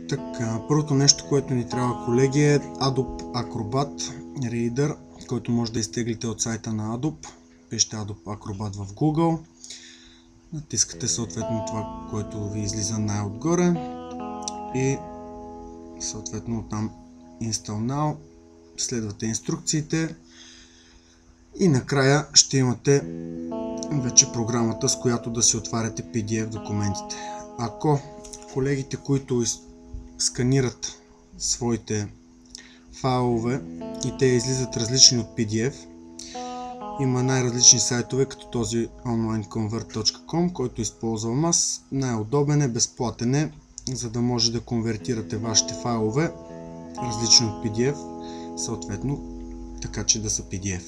Така, първото нещо, което ни трябва, колеги, е Adobe Acrobat Reader, който може да изтеглите от сайта на Adobe. Пишете Adobe Acrobat в Google. Натискате съответно това, което ви излиза най-отгоре и съответно оттам Install Now. Следвате инструкциите и накрая ще имате вече програмата, с която да си отваряте PDF документите. Ако колегите, които сканират своите файлове и те излизат различни от PDF, има най-различни сайтове, като този onlineconvert.com, който използвам аз. Най-удобен е, безплатен е, за да може да конвертирате вашите файлове различни от PDF, съответно така че да са PDF.